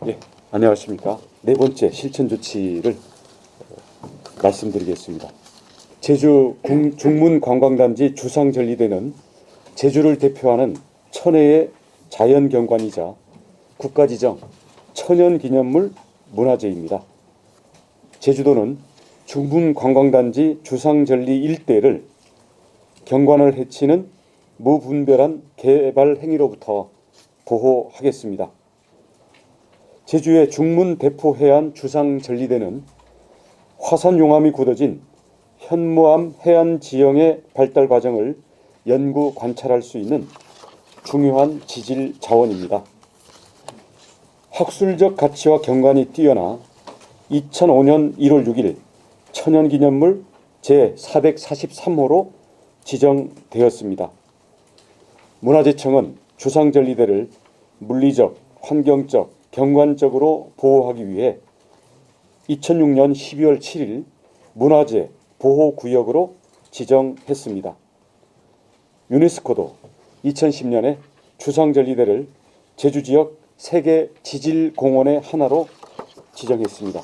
예, 안녕하십니까. 네 번째 실천 조치를 말씀드리겠습니다. 제주 중문관광단지 주상절리대는 제주를 대표하는 천혜의 자연경관이자 국가지정 천연기념물 문화재입니다. 제주도는 중문관광단지 주상절리 일대를 경관을 해치는 무분별한 개발 행위로부터 보호하겠습니다. 제주의 중문대포해안 주상절리대는 화산용암이 굳어진 현무암 해안 지형의 발달 과정을 연구 관찰할 수 있는 중요한 지질 자원입니다. 학술적 가치와 경관이 뛰어나 2005년 1월 6일 천연기념물 제443호로 지정되었습니다. 문화재청은 주상절리대를 물리적, 환경적, 경관적으로 보호하기 위해 2006년 12월 7일 문화재 보호구역으로 지정했습니다. 유네스코도 2010년에 주상절리대를 제주지역 세계 지질공원의 하나로 지정했습니다.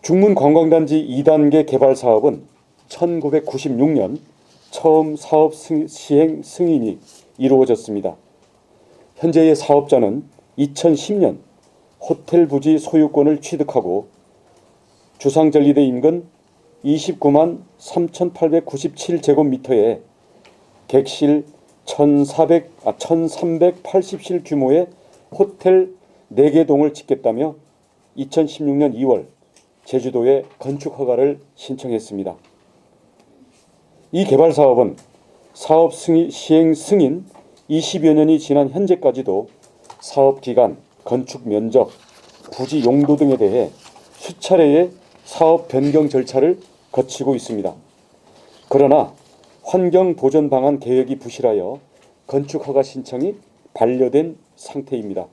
중문관광단지 2단계 개발 사업은 1996년 처음 사업 시행 승인이 이루어졌습니다. 현재의 사업자는 2010년 호텔 부지 소유권을 취득하고 주상절리대 인근 29만 3,897제곱미터의 객실 1,380실 규모의 호텔 4개 동을 짓겠다며 2016년 2월 제주도에 건축 허가를 신청했습니다. 이 개발 사업은 사업 시행 승인 20여 년이 지난 현재까지도 사업 기간, 건축 면적, 부지 용도 등에 대해 수차례의 사업 변경 절차를 거치고 있습니다. 그러나 환경 보전 방안 계획이 부실하여 건축 허가 신청이 반려된 상태입니다.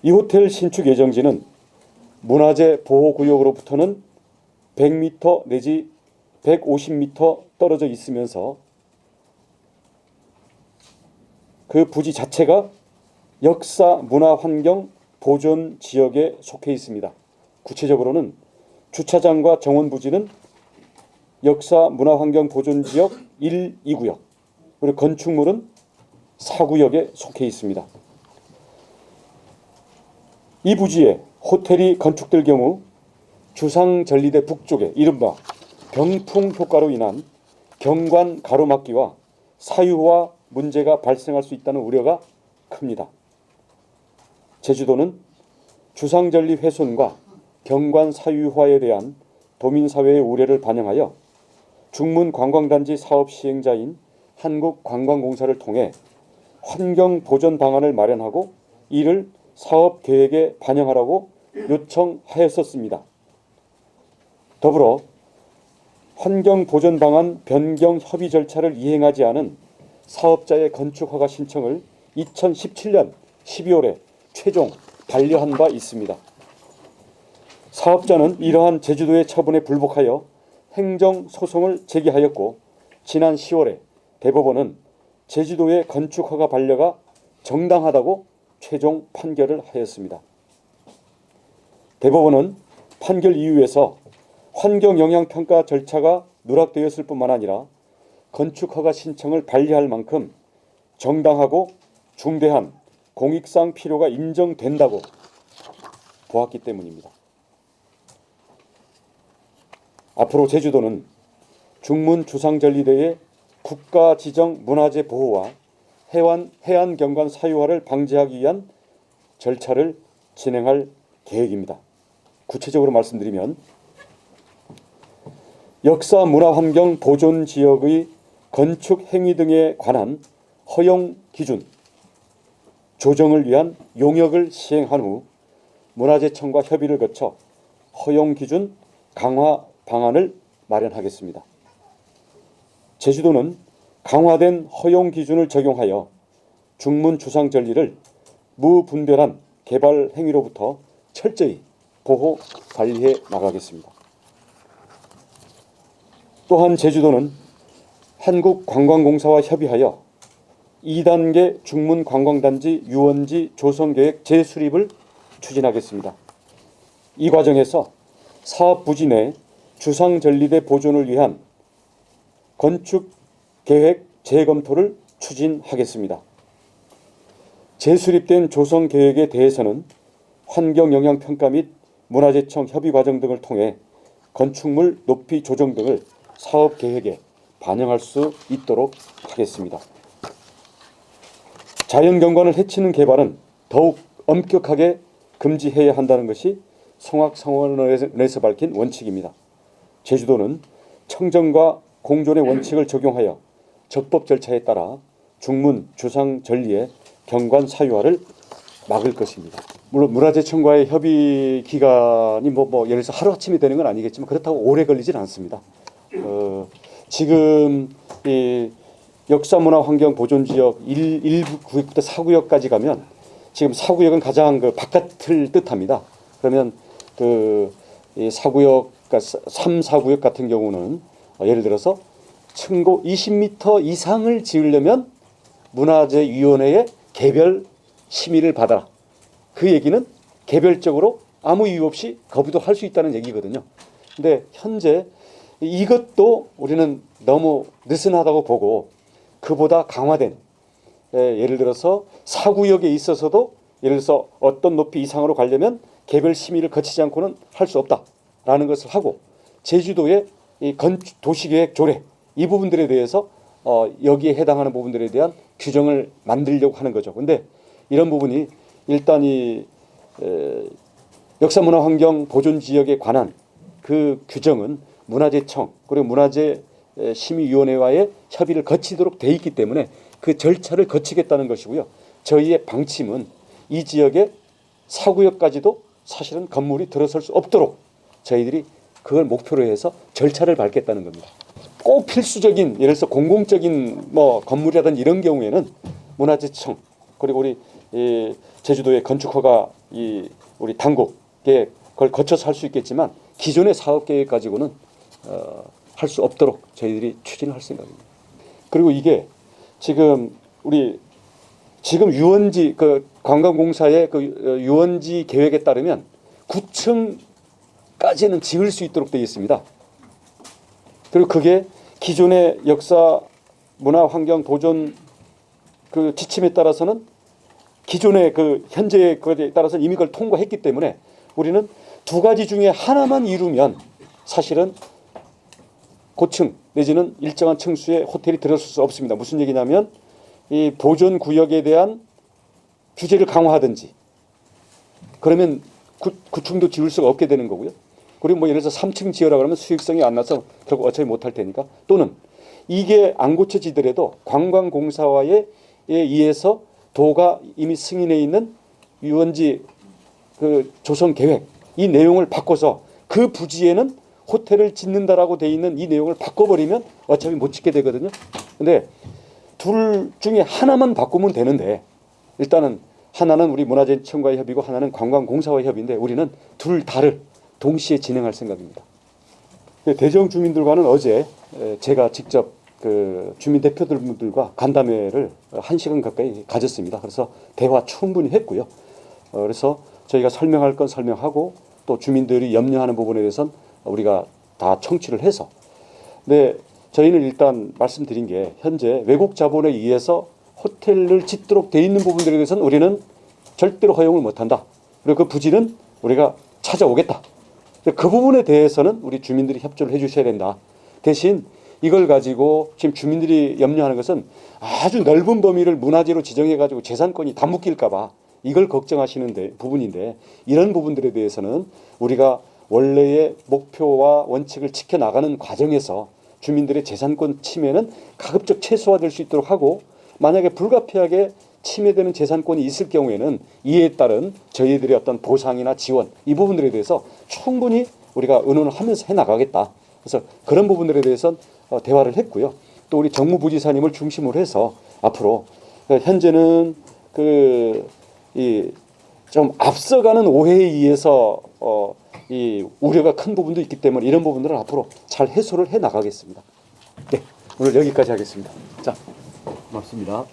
이 호텔 신축 예정지는 문화재 보호구역으로부터는 100m 내지 150m 떨어져 있으면서 그 부지 자체가 역사 문화환경 보존 지역에 속해 있습니다. 구체적으로는 주차장과 정원 부지는 역사 문화환경 보존 지역 1, 2구역, 그리고 건축물은 4구역에 속해 있습니다. 이 부지에 호텔이 건축될 경우 주상절리대 북쪽에 이른바 병풍 효과로 인한 경관 가로막기와 사유화 문제가 발생할 수 있다는 우려가 큽니다. 제주도는 주상절리 훼손과 경관 사유화에 대한 도민사회의 우려를 반영하여 중문관광단지 사업 시행자인 한국관광공사를 통해 환경보전 방안을 마련하고 이를 사업 계획에 반영하라고 요청하였었습니다. 더불어 환경보전 방안 변경 협의 절차를 이행하지 않은 사업자의 건축 허가 신청을 2017년 12월에 최종 반려한 바 있습니다. 사업자는 이러한 제주도의 처분에 불복하여 행정소송을 제기하였고 지난 10월에 대법원은 제주도의 건축 허가 반려가 정당하다고 최종 판결을 하였습니다. 대법원은 판결 이유에서 환경영향평가 절차가 누락되었을 뿐만 아니라 건축허가 신청을 반려할 만큼 정당하고 중대한 공익상 필요가 인정된다고 보았기 때문입니다. 앞으로 제주도는 중문 주상절리대의 국가 지정 문화재 보호와 해안 경관 사유화를 방지하기 위한 절차를 진행할 계획입니다. 구체적으로 말씀드리면 역사 문화환경 보존 지역의 건축 행위 등에 관한 허용 기준 조정을 위한 용역을 시행한 후 문화재청과 협의를 거쳐 허용 기준 강화 방안을 마련하겠습니다. 제주도는 강화된 허용 기준을 적용하여 중문 주상절리를 무분별한 개발 행위로부터 철저히 보호 관리해 나가겠습니다. 또한 제주도는 한국관광공사와 협의하여 2단계 중문관광단지 유원지 조성계획 재수립을 추진하겠습니다. 이 과정에서 사업 부지 내 주상전리대 보존을 위한 건축계획 재검토를 추진하겠습니다. 재수립된 조성계획에 대해서는 환경영향평가 및 문화재청 협의 과정 등을 통해 건축물 높이 조정 등을 사업계획에 반영할 수 있도록 하겠습니다. 자연경관을 해치는 개발은 더욱 엄격하게 금지해야 한다는 것이 성악상원에서 밝힌 원칙입니다. 제주도는 청정과 공존의 원칙을 적용하여 적법 절차에 따라 중문 주상 전리의 경관 사유화를 막을 것입니다. 물론 문화재청과의 협의 기간이 예를 들어서 하루아침에 되는 건 아니겠지만 그렇다고 오래 걸리진 않습니다. 지금 이 역사문화환경보존지역 1구역부터 4구역까지 가면 지금 4구역은 가장 그 바깥을 뜻합니다. 그러면 그 4구역, 3, 4구역 같은 경우는 예를 들어서 층고 20m 이상을 지으려면 문화재위원회의 개별 심의를 받아라. 그 얘기는 개별적으로 아무 이유 없이 거부도 할 수 있다는 얘기거든요. 근데 현재 이것도 우리는 너무 느슨하다고 보고 그보다 강화된 예를 들어서 4구역에 있어서도 예를 들어서 어떤 높이 이상으로 가려면 개별 심의를 거치지 않고는 할 수 없다라는 것을 하고 제주도의 이 도시계획 조례 이 부분들에 대해서 여기에 해당하는 부분들에 대한 규정을 만들려고 하는 거죠. 근데 이런 부분이 일단 이 역사문화환경보존지역에 관한 그 규정은 문화재청 그리고 문화재심의위원회와의 협의를 거치도록 돼 있기 때문에 그 절차를 거치겠다는 것이고요. 저희의 방침은 이 지역의 4구역까지도 사실은 건물이 들어설 수 없도록 저희들이 그걸 목표로 해서 절차를 밟겠다는 겁니다. 꼭 필수적인 예를 들어서 공공적인 건물이라든지 이런 경우에는 문화재청 그리고 우리 제주도의 건축허가 우리 당국에 그걸 거쳐서 할 수 있겠지만 기존의 사업계획 가지고는 할 수 없도록 저희들이 추진할 생각입니다. 그리고 이게 지금 유원지 그 관광공사의 그 유원지 계획에 따르면 9층까지는 지을 수 있도록 되어 있습니다. 그리고 그게 기존의 역사 문화 환경 보존 그 지침에 따라서는 기존의 그 현재의 것에 따라서 이미 그걸 통과했기 때문에 우리는 두 가지 중에 하나만 이루면 사실은 고층 내지는 일정한 층수의 호텔이 들어설 수 없습니다. 무슨 얘기냐면 이 보존 구역에 대한 규제를 강화하든지 그러면 9층도 지을 수가 없게 되는 거고요. 그리고 예를 들어서 3층 지으라 그러면 수익성이 안 나서 결국 어차피 못할 테니까 또는 이게 안 고쳐지더라도 관광공사와에 의해서 도가 이미 승인해 있는 유원지 그 조성 계획 이 내용을 바꿔서 그 부지에는 호텔을 짓는다라고 돼 있는 이 내용을 바꿔버리면 어차피 못 짓게 되거든요. 근데 둘 중에 하나만 바꾸면 되는데 일단은 하나는 우리 문화재청과의 협의고 하나는 관광공사와의 협의인데 우리는 둘 다를 동시에 진행할 생각입니다. 대정 주민들과는 어제 제가 직접 그 주민 대표들과 간담회를 1시간 가까이 가졌습니다. 그래서 대화 충분히 했고요. 그래서 저희가 설명할 건 설명하고 또 주민들이 염려하는 부분에 대해서는 우리가 다 청취를 해서 네, 저희는 일단 말씀드린 게 현재 외국 자본에 의해서 호텔을 짓도록 돼 있는 부분들에 대해서는 우리는 절대로 허용을 못한다. 그리고 그 부지는 우리가 찾아오겠다. 그 부분에 대해서는 우리 주민들이 협조를 해 주셔야 된다. 대신 이걸 가지고 지금 주민들이 염려하는 것은 아주 넓은 범위를 문화재로 지정해 가지고 재산권이 다 묶일까 봐 이걸 걱정하시는 부분인데 이런 부분들에 대해서는 우리가 원래의 목표와 원칙을 지켜나가는 과정에서 주민들의 재산권 침해는 가급적 최소화될 수 있도록 하고 만약에 불가피하게 침해되는 재산권이 있을 경우에는 이에 따른 저희들의 어떤 보상이나 지원 이 부분들에 대해서 충분히 우리가 의논을 하면서 해나가겠다. 그래서 그런 부분들에 대해서는 대화를 했고요. 또 우리 정무부지사님을 중심으로 해서 앞으로 현재는 좀 앞서가는 오해에 의해서 이 우려가 큰 부분도 있기 때문에 이런 부분들을 앞으로 잘 해소를 해 나가겠습니다. 네, 오늘 여기까지 하겠습니다. 자, 고맙습니다.